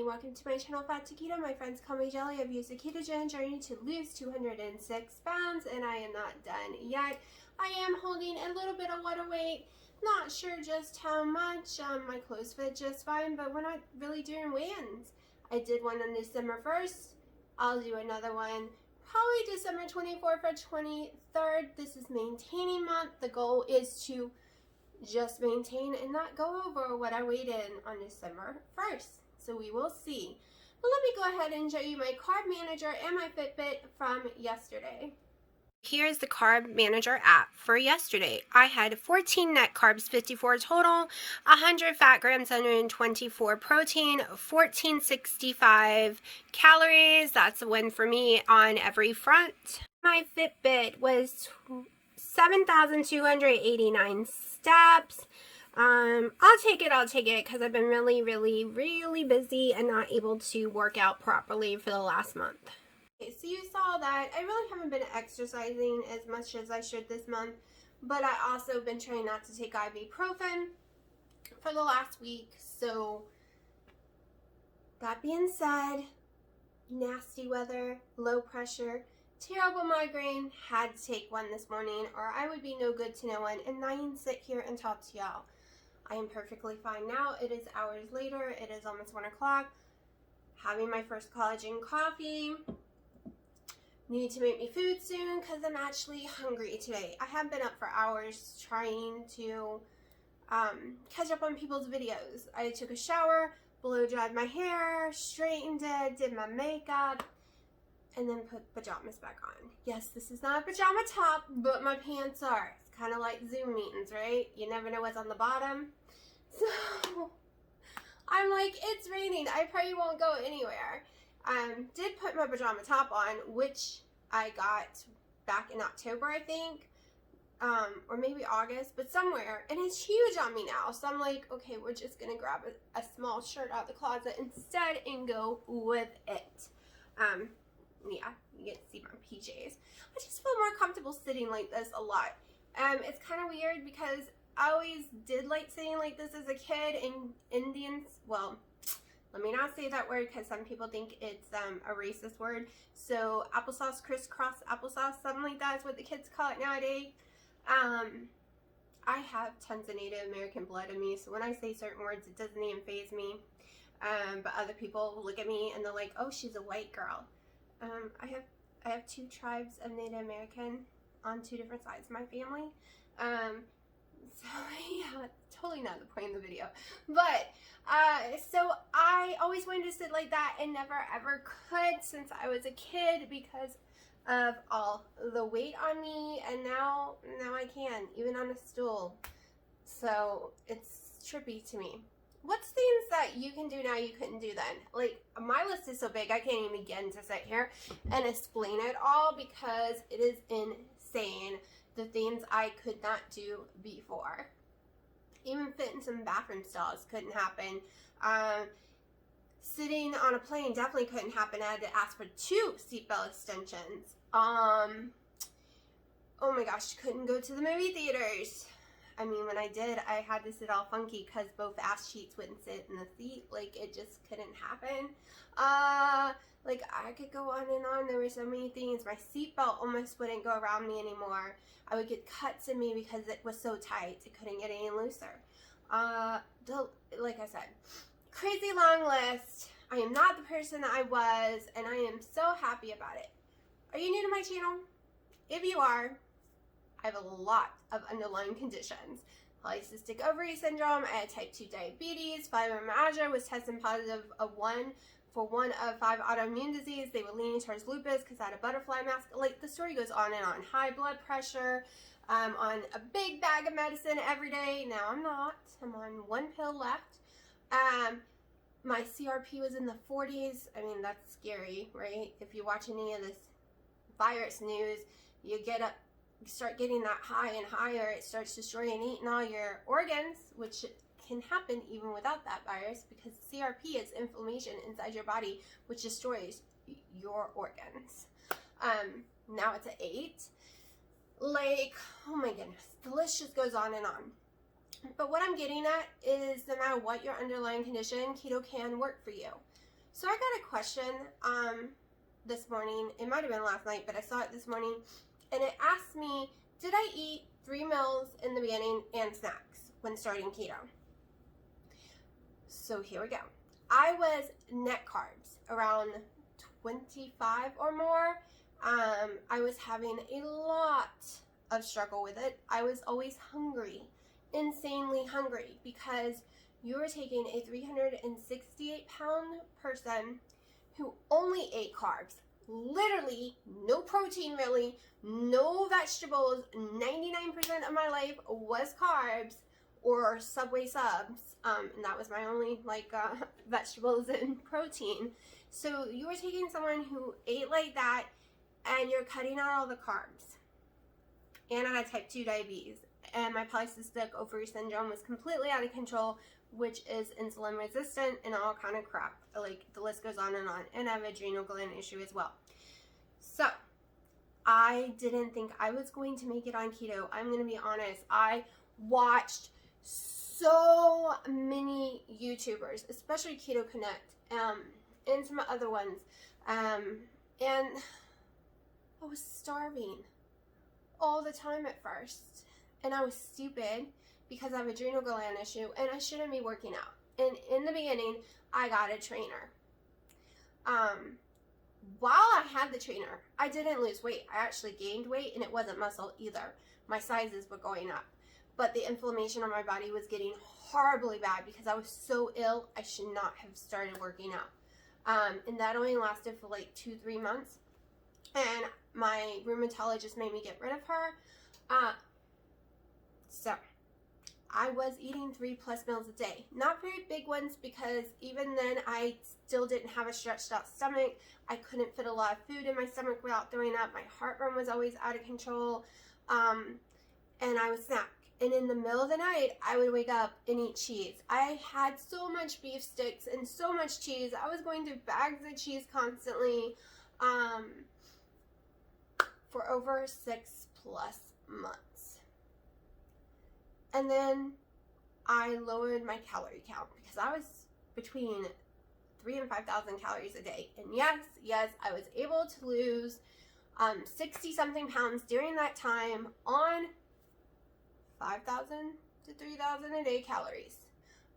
welcome to my channel, Fat to Keto. My friends call me Jelly. I've used the ketogenic journey to lose 206 pounds and I am not done yet. I am holding a little bit of water weight. Not sure just how much. My clothes fit just fine, but we're not really doing weigh-ins. I did one on December 1st. I'll do another one probably December 24th or 23rd. This is maintaining month. The goal is to just maintain and not go over what I weighed in on December 1st. So we will see. But let me go ahead and show you my carb manager and my Fitbit from yesterday. Here's the carb manager app for yesterday. I had 14 net carbs, 54 total, 100 fat grams, 124 protein, 1465 calories. That's a win for me on every front. My Fitbit was 7,289 steps. I'll take it because I've been really busy and not able to work out properly for the last month. Okay, so you saw that I really haven't been exercising as much as I should this month, but I also been trying not to take ibuprofen for the last week. So that being said, nasty weather, low pressure, terrible migraine, had to take one this morning or I would be no good to no one and not even sit here and talk to y'all. I am perfectly fine now. It is hours later. It is almost 1 o'clock. Having my first collagen coffee. Need to make me food soon because I'm actually hungry today. I have been up for hours trying to catch up on people's videos. I took a shower, blow dried my hair, straightened it, did my makeup, and then put pajamas back on. Yes, this is not a pajama top, but my pants are. It's kind of like Zoom meetings, right? You never know what's on the bottom. So I'm like, it's raining. I probably won't go anywhere. Did put my pajama top on, which I got back in October, I think, or maybe August, but somewhere, and it's huge on me now. So I'm like, okay, we're just gonna grab a small shirt out of the closet instead and go with it. Yeah, you get to see my PJs. I just feel more comfortable sitting like this a lot. It's kind of weird because I always did like sitting like this as a kid, and Indians, well, let me not say that word because some people think it's a racist word. So applesauce, crisscross applesauce, something like that is what the kids call it nowadays. I have tons of Native American blood in me, so when I say certain words, it doesn't even faze me. But other people look at me and they're like, "Oh, she's a white girl." I have 2 tribes of Native American on 2 different sides of my family. So yeah, totally not the point of the video. But so I always wanted to sit like that and never ever could since I was a kid because of all the weight on me, and now I can, even on a stool. So it's trippy to me. What's things that you can do now you couldn't do then? Like, my list is so big I can't even begin to sit here and explain it all because it is insane the things I could not do before. Even fit in some bathroom stalls couldn't happen. Sitting on a plane definitely couldn't happen. I had to ask for 2 seatbelt extensions. Oh my gosh, couldn't go to the movie theaters. I mean, when I did, I had to sit all funky because both ass cheeks wouldn't sit in the seat. Like, it just couldn't happen. Like, I could go on and on. There were so many things. My seatbelt almost wouldn't go around me anymore. I would get cuts in me because it was so tight. It couldn't get any looser. Like I said, crazy long list. I am not the person I was, and I am so happy about it. Are you new to my channel? If you are, I have a lot of underlying conditions. Polycystic ovary syndrome, I had type 2 diabetes, fibromyalgia, was tested positive for one of 5 autoimmune disease. They were leaning towards lupus because I had a butterfly mask. Like, the story goes on and on. High blood pressure, on a big bag of medicine every day. Now I'm not. I'm on 1 pill left. My CRP was in the 40s. I mean, that's scary, right? If you watch any of this virus news, you start getting that high and higher. It starts destroying and eating all your organs, which can happen even without that virus because CRP is inflammation inside your body, which destroys your organs. Now it's at 8. Like, oh my goodness, the list just goes on and on. But what I'm getting at is no matter what your underlying condition, keto can work for you. So I got a question this morning. It might have been last night, but I saw it this morning. And it asked me, did I eat 3 meals in the beginning and snacks when starting keto? So here we go. I was net carbs around 25 or more. I was having a lot of struggle with it. I was always hungry, insanely hungry, because you were taking a 368-pound person who only ate carbs, literally no protein really, no vegetables. 99% of my life was carbs or Subway subs, and that was my only vegetables and protein. So you were taking someone who ate like that, and you're cutting out all the carbs. And I had type 2 diabetes, and my polycystic ovary syndrome was completely out of control, which is insulin resistant and all kind of crap. Like, the list goes on, and I have an adrenal gland issue as well. So I didn't think I was going to make it on keto. I'm going to be honest. I watched so many YouTubers, especially Keto Connect, and some other ones, and I was starving all the time at first, and I was stupid because I have an adrenal gland issue, and I shouldn't be working out. And in the beginning, I got a trainer. While I had the trainer, I didn't lose weight. I actually gained weight, and it wasn't muscle either. My sizes were going up, but the inflammation on my body was getting horribly bad because I was so ill. I should not have started working out. And that only lasted for like 2-3 months. And my rheumatologist made me get rid of her. So I was eating 3+ meals a day. Not very big ones, because even then I still didn't have a stretched out stomach. I couldn't fit a lot of food in my stomach without throwing up. My heartburn was always out of control. And I would snack. And in the middle of the night, I would wake up and eat cheese. I had so much beef sticks and so much cheese. I was going through bags of cheese constantly. For over 6+ months. And then I lowered my calorie count because I was between 3,000 and 5,000 calories a day. And yes, I was able to lose 60-something pounds during that time on 5,000 to 3,000 a day calories.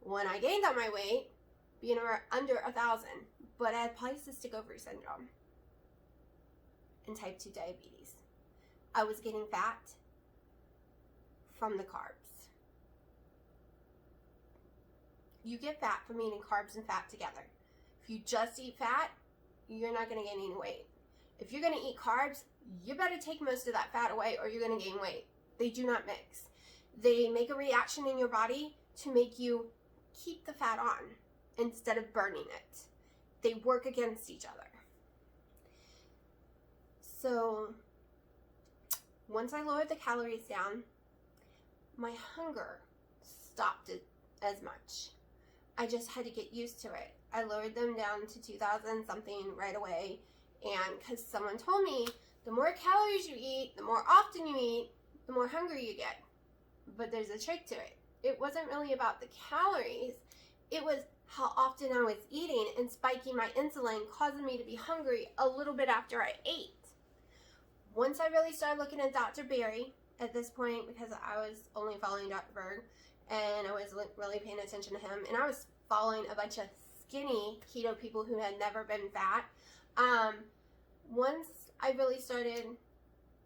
When I gained on my weight, being under 1,000, but I had polycystic ovary syndrome and type 2 diabetes. I was getting fat from the carbs. You get fat from eating carbs and fat together. If you just eat fat, you're not going to gain any weight. If you're going to eat carbs, you better take most of that fat away or you're going to gain weight. They do not mix. They make a reaction in your body to make you keep the fat on instead of burning it. They work against each other. So once I lowered the calories down, my hunger stopped it as much. I just had to get used to it. I lowered them down to 2,000 something right away. And because someone told me, the more calories you eat, the more often you eat, the more hungry you get. But there's a trick to it. It wasn't really about the calories. It was how often I was eating and spiking my insulin, causing me to be hungry a little bit after I ate. Once I really started looking at Dr. Berry at this point, because I was only following Dr. Berg, and I was really paying attention to him, and I was following a bunch of skinny keto people who had never been fat. Once I really started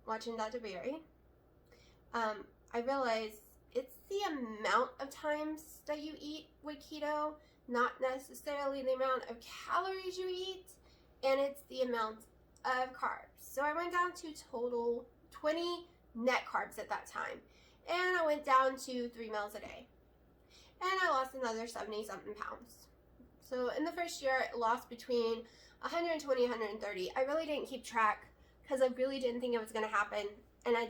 watching Dr. Berry, I realized it's the amount of times that you eat with keto, not necessarily the amount of calories you eat, and it's the amount of carbs. So I went down to total 20 net carbs at that time, and I went down to 3 meals a day, and I lost another 70-something pounds. So in the first year, I lost between 120, 130. I really didn't keep track because I really didn't think it was going to happen, and I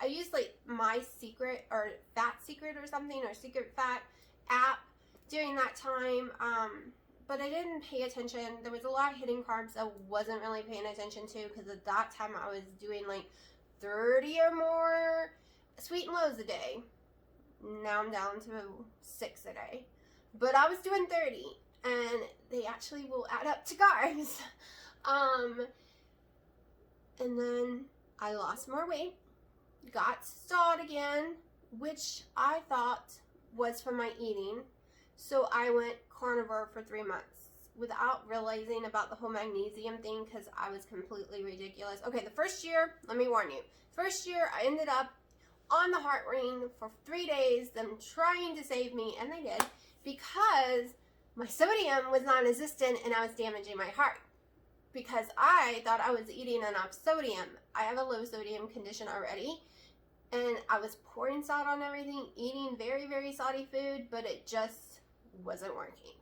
used like My Secret or Fat Secret or something, or Secret Fat app during that time, but I didn't pay attention. There was a lot of hidden carbs I wasn't really paying attention to, because at that time I was doing like 30 or more sweet and lows a day. Now I'm down to 6 a day, but I was doing 30, and they actually will add up to carbs. And then I lost more weight, got stalled again, which I thought was from my eating. So I went carnivore for 3 months without realizing about the whole magnesium thing, because I was completely ridiculous. Okay, the first year, let me warn you, first year I ended up on the heart ring for 3 days, them trying to save me, and they did, because my sodium was non-existent and I was damaging my heart. Because I thought I was eating enough sodium. I have a low sodium condition already, and I was pouring salt on everything, eating very, very salty food, but it just wasn't working.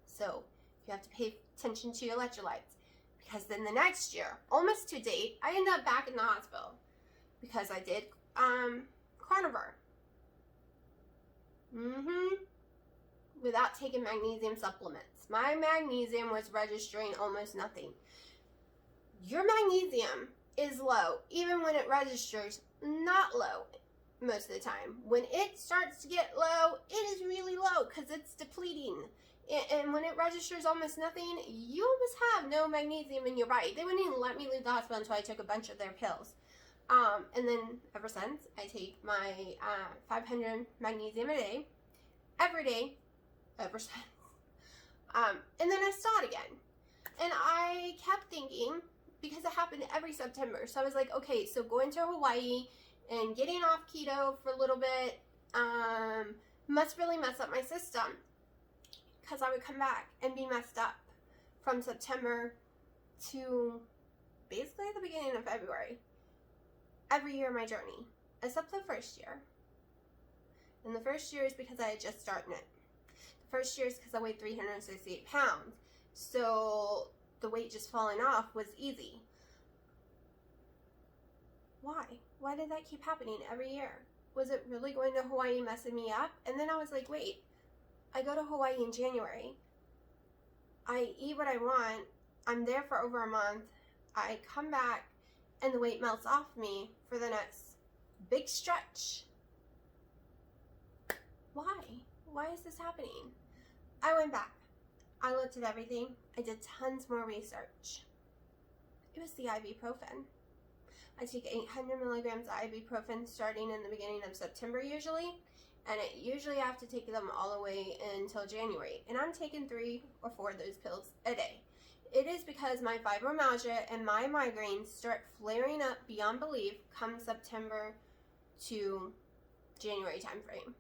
So you have to pay attention to your electrolytes, because then the next year, almost to date, I ended up back in the hospital because I did carnivore. Without taking magnesium supplements. My magnesium was registering almost nothing. Your magnesium is low, even when it registers not low most of the time. When it starts to get low, it is really low because it's depleting. And when it registers almost nothing, you almost have no magnesium in your body. They wouldn't even let me leave the hospital until I took a bunch of their pills. And then ever since, I take my 500 magnesium a day, every day, ever since. And then I saw it again. And I kept thinking, because it happened every September. So I was like, okay, so going to Hawaii and getting off keto for a little bit must really mess up my system. Because I would come back and be messed up from September to basically the beginning of February. Every year of my journey. Except the first year. And the first year is because I had just started it. First year is because I weighed 368 pounds. So the weight just falling off was easy. Why? Why did that keep happening every year? Was it really going to Hawaii messing me up? And then I was like, wait, I go to Hawaii in January. I eat what I want. I'm there for over a month. I come back and the weight melts off me for the next big stretch. Why? Why is this happening? I went back. I looked at everything. I did tons more research. It was the ibuprofen. I take 800 milligrams of ibuprofen starting in the beginning of September usually, and I usually have to take them all the way until January. And I'm taking 3 or 4 of those pills a day. It is because my fibromyalgia and my migraines start flaring up beyond belief come September to January timeframe.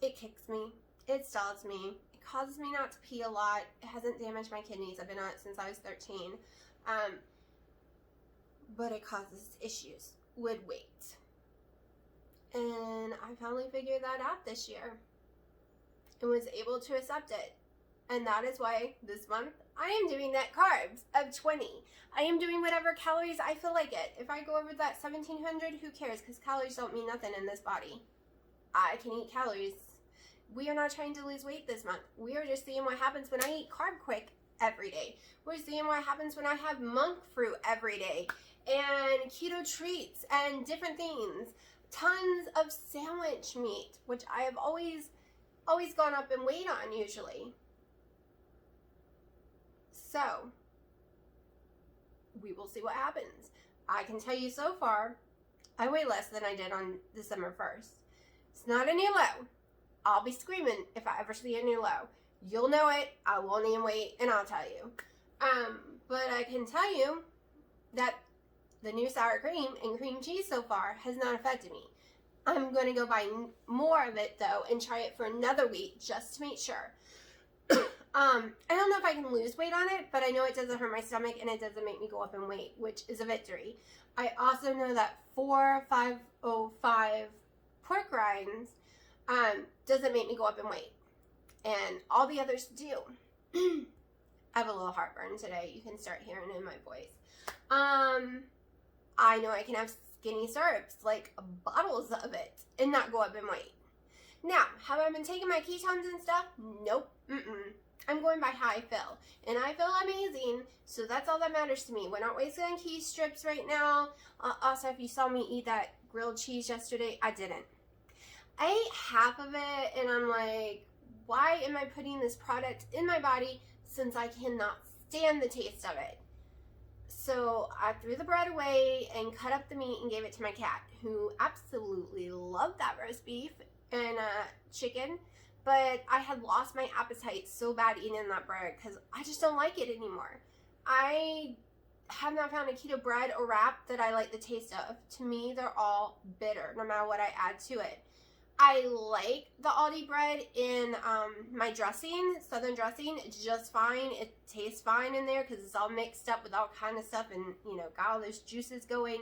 It kicks me. It stalls me. It causes me not to pee a lot. It hasn't damaged my kidneys. I've been on it since I was 13. But it causes issues with weight. And I finally figured that out this year and was able to accept it. And that is why this month I am doing net carbs of 20. I am doing whatever calories I feel like it. If I go over that 1700, who cares? Because calories don't mean nothing in this body. I can eat calories. We are not trying to lose weight this month. We are just seeing what happens when I eat carb quick every day. We're seeing what happens when I have monk fruit every day and keto treats and different things. Tons of sandwich meat, which I have always gone up in weight on usually. So, we will see what happens. I can tell you so far, I weigh less than I did on December 1st. It's not a new low. I'll be screaming if I ever see a new low. You'll know it. I won't even wait, and I'll tell you. But I can tell you that the new sour cream and cream cheese so far has not affected me. I'm going to go buy more of it, though, and try it for another week just to make sure. I don't know if I can lose weight on it, but I know it doesn't hurt my stomach and it doesn't make me go up in weight, which is a victory. I also know that 4-5-0-5 pork rinds doesn't make me go up in weight. And all the others do. I have a little heartburn today. You can start hearing it in my voice. I know I can have skinny syrups, like bottles of it, and not go up in weight. Now, have I been taking my ketones and stuff? Nope. I'm going by how I feel. And I feel amazing, so that's all that matters to me. We're not wasting on cheese strips right now. Also, if you saw me eat that grilled cheese yesterday, I didn't. I ate half of it, and I'm like, why am I putting this product in my body since I cannot stand the taste of it. So I threw the bread away and cut up the meat and gave it to my cat, who absolutely loved that roast beef and chicken. But I had lost my appetite so bad eating that bread because I just don't like it anymore. I have not found a keto bread or wrap that I like the taste of. To me, they're all bitter, no matter what I add to it. I like the Aldi bread in my dressing, southern dressing. It's just fine. It tastes fine in there because it's all mixed up with all kind of stuff and, you know, got all those juices going.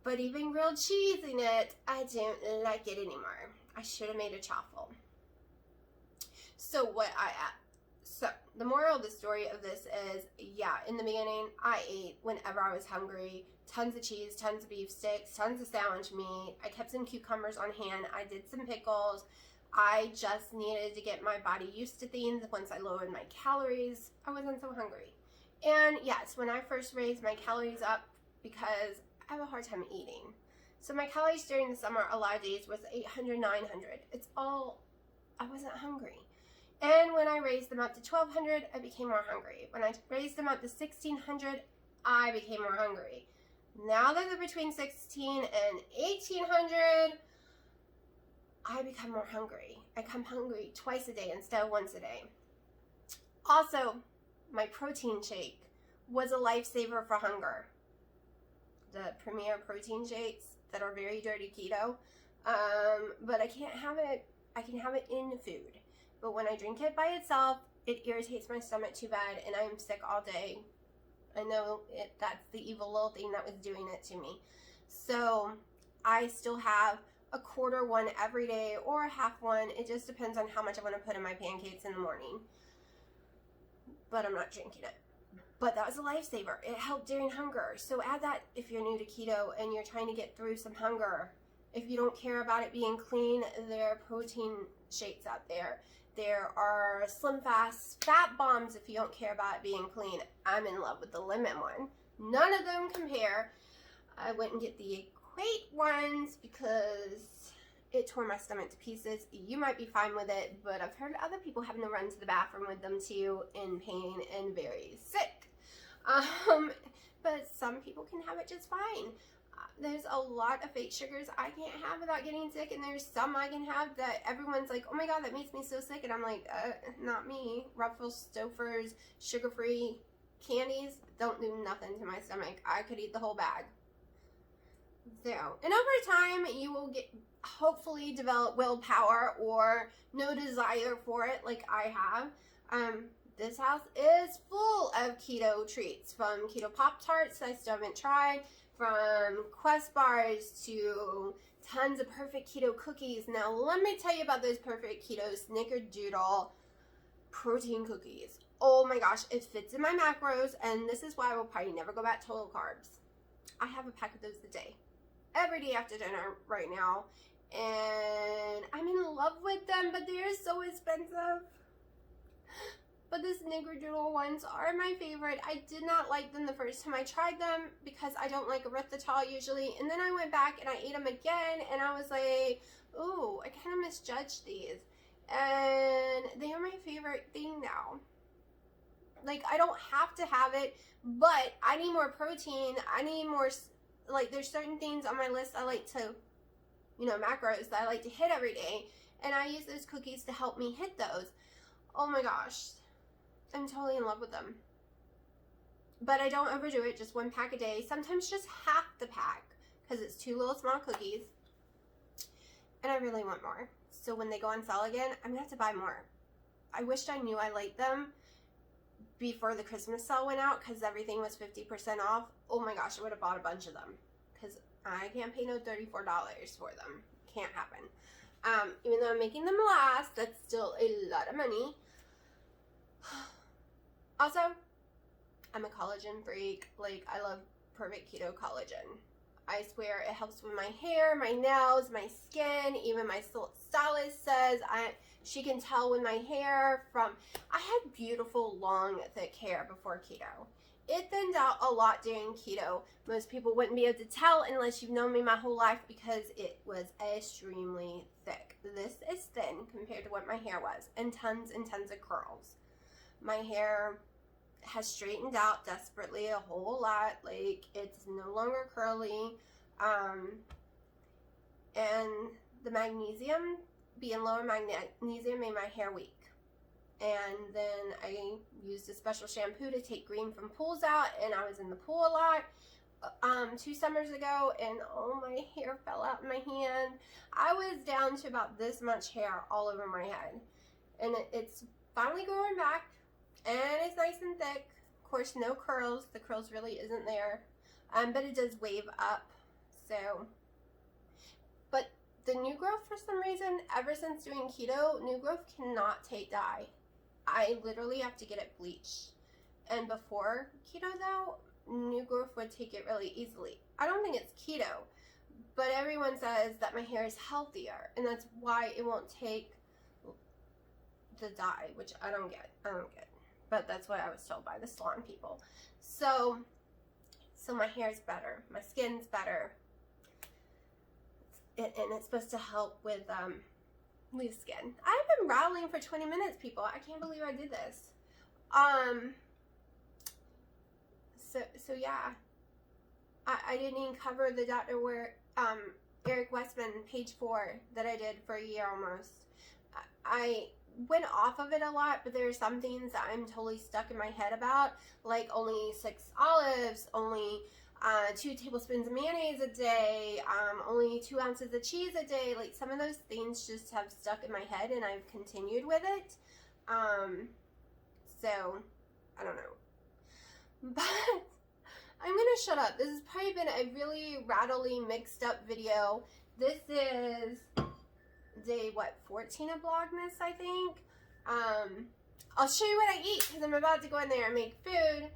But even grilled cheese in it, I don't like it anymore. I should have made a chaffle. So the moral of the story of this is, yeah, in the beginning, I ate whenever I was hungry. Tons of cheese, tons of beef sticks, tons of sandwich meat. I kept some cucumbers on hand. I did some pickles. I just needed to get my body used to things. Once I lowered my calories, I wasn't so hungry. And yes, when I first raised my calories up, because I have a hard time eating. So my calories during the summer, a lot of days, was 800, 900. It's all, I wasn't hungry. And when I raised them up to 1200, I became more hungry. When I raised them up to 1600, I became more hungry. Now that they're between 16 and 1800, I become more hungry. I come hungry twice a day instead of once a day. Also, my protein shake was a lifesaver for hunger. The Premier protein shakes that are very dirty keto, but I can't have it. I can have it in food, but when I drink it by itself, it irritates my stomach too bad, and I'm sick all day. I know that's the evil little thing that was doing it to me. So I still have a quarter one every day or a half one. It just depends on how much I want to put in my pancakes in the morning. But I'm not drinking it. But that was a lifesaver. It helped during hunger. So add that if you're new to keto and you're trying to get through some hunger. If you don't care about it being clean, there are protein shakes out there. There are Slim Fast fat bombs if you don't care about it being clean. I'm in love with the lemon one. None of them compare. I wouldn't get the Equate ones because it tore my stomach to pieces. You might be fine with it, but I've heard other people having to run to the bathroom with them too, in pain and very sick. But some people can have it just fine. There's a lot of fake sugars I can't have without getting sick, and there's some I can have that everyone's like, oh my god, that makes me so sick, and I'm like, not me. Ruffles, Stouffer's, sugar-free candies don't do nothing to my stomach. I could eat the whole bag. So, and over time, you will hopefully develop willpower or no desire for it like I have. This house is full of keto treats, from keto Pop-Tarts I still haven't tried, from Quest bars to tons of perfect keto cookies. Now let me tell you about those perfect keto snickerdoodle protein cookies. Oh my gosh, it fits in my macros, and this is why I will probably never go back to total carbs. I have a pack of those a day, every day after dinner right now, and I'm in love with them, but they're so expensive. But the snickerdoodle ones are my favorite. I did not like them the first time I tried them because I don't like erythritol usually. And then I went back and I ate them again, and I was like, ooh, I kind of misjudged these. And they are my favorite thing now. Like, I don't have to have it, but I need more protein. I need more, like, there's certain things on my list I like to, you know, macros that I like to hit every day. And I use those cookies to help me hit those. Oh my gosh. I'm totally in love with them. But I don't overdo it, just one pack a day. Sometimes just half the pack, because it's 2 little small cookies. And I really want more. So when they go on sale again, I'm going to have to buy more. I wished I knew I liked them before the Christmas sale went out, because everything was 50% off. Oh my gosh, I would have bought a bunch of them. Because I can't pay no $34 for them. Can't happen. Even though I'm making them last, that's still a lot of money. Also, I'm a collagen freak. Like, I love perfect keto collagen. I swear it helps with my hair, my nails, my skin. Even my stylist says she can tell with my hair from... I had beautiful, long, thick hair before keto. It thinned out a lot during keto. Most people wouldn't be able to tell unless you've known me my whole life because it was extremely thick. This is thin compared to what my hair was, and tons of curls. My hair has straightened out desperately a whole lot. Like, it's no longer curly. And the magnesium, being low in magnesium, made my hair weak. And then I used a special shampoo to take green from pools out, and I was in the pool a lot 2 summers ago, and oh, my hair fell out in my hand. I was down to about this much hair all over my head, and it's finally growing back, and it's nice and thick. Of course, no curls. The curls really isn't there, but it does wave up. So, but the new growth, for some reason, ever since doing keto, new growth cannot take dye. I literally have to get it bleached. And before keto, though, new growth would take it really easily. I don't think it's keto, but everyone says that my hair is healthier, and that's why it won't take the dye, which I don't get. But that's what I was told by the salon people. So my hair is better, my skin's better, and it's supposed to help with loose skin. I've been rattling for 20 minutes, people. I can't believe I did this. So yeah, I didn't even cover the Dr. Eric Westman page 4 that I did for a year almost. I went off of it a lot, but there are some things that I'm totally stuck in my head about, like only 6 olives, only 2 tablespoons of mayonnaise a day, only 2 ounces of cheese a day. Like, some of those things just have stuck in my head, and I've continued with it. So I don't know. But I'm gonna shut up. This has probably been a really rattly, mixed up video. This is day, 14 of Vlogmas, I think. I'll show you what I eat, because I'm about to go in there and make food.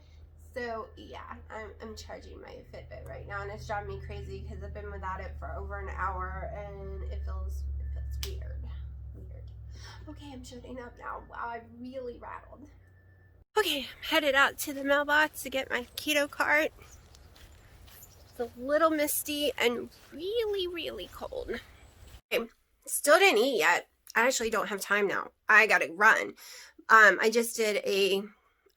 So yeah, I'm charging my Fitbit right now, and it's driving me crazy because I've been without it for over an hour, and it feels weird. Okay, I'm shutting up now. Wow, I really rattled. Okay, I'm headed out to the mailbox to get my keto cart. It's a little misty and really, really cold. Okay, still didn't eat yet. I actually don't have time now. I gotta run. I just did a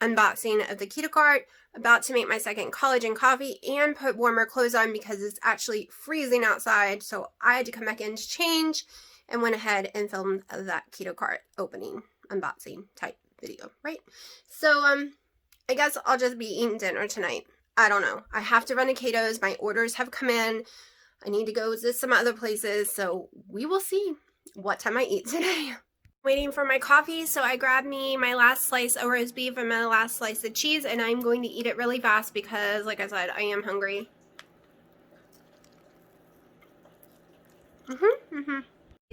unboxing of the keto cart, about to make my second collagen coffee and put warmer clothes on because it's actually freezing outside. So I had to come back in to change and went ahead and filmed that keto cart opening unboxing type video, right? So I guess I'll just be eating dinner tonight. I don't know. I have to run to Kato's. My orders have come in. I need to go to some other places, so we will see what time I eat today. Waiting for my coffee, so I grabbed me my last slice of roast beef and my last slice of cheese, and I'm going to eat it really fast because, like I said, I am hungry.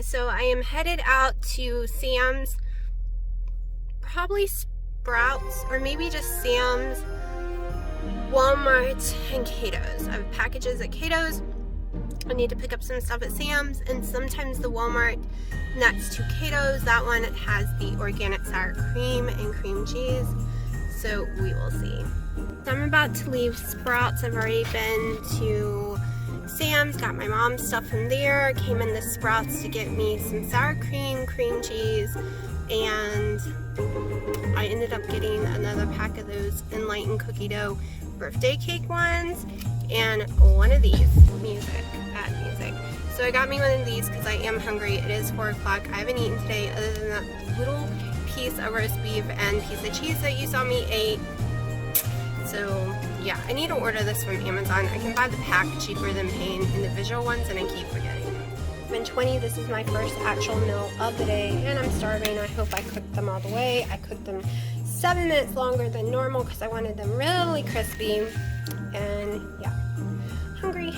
So I am headed out to Sam's, probably Sprouts, or maybe just Sam's, Walmart, and Kato's. I have packages at Kato's. I need to pick up some stuff at Sam's, and sometimes the Walmart next to Kato's, that one has the organic sour cream and cream cheese, so we will see. So I'm about to leave Sprouts. I've already been to Sam's, got my mom's stuff from there, came into Sprouts to get me some sour cream, cream cheese, and I ended up getting another pack of those Enlightened cookie dough birthday cake ones, and one of these, music. So I got me one of these because I am hungry. It is 4 o'clock. I haven't eaten today other than that little piece of roast beef and piece of cheese that you saw me eat. So yeah, I need to order this from Amazon. I can buy the pack cheaper than paying individual ones, and I keep forgetting. 7:20, this is my first actual meal of the day, and I'm starving. I hope I cooked them all the way. I cooked them 7 minutes longer than normal because I wanted them really crispy, and yeah, hungry.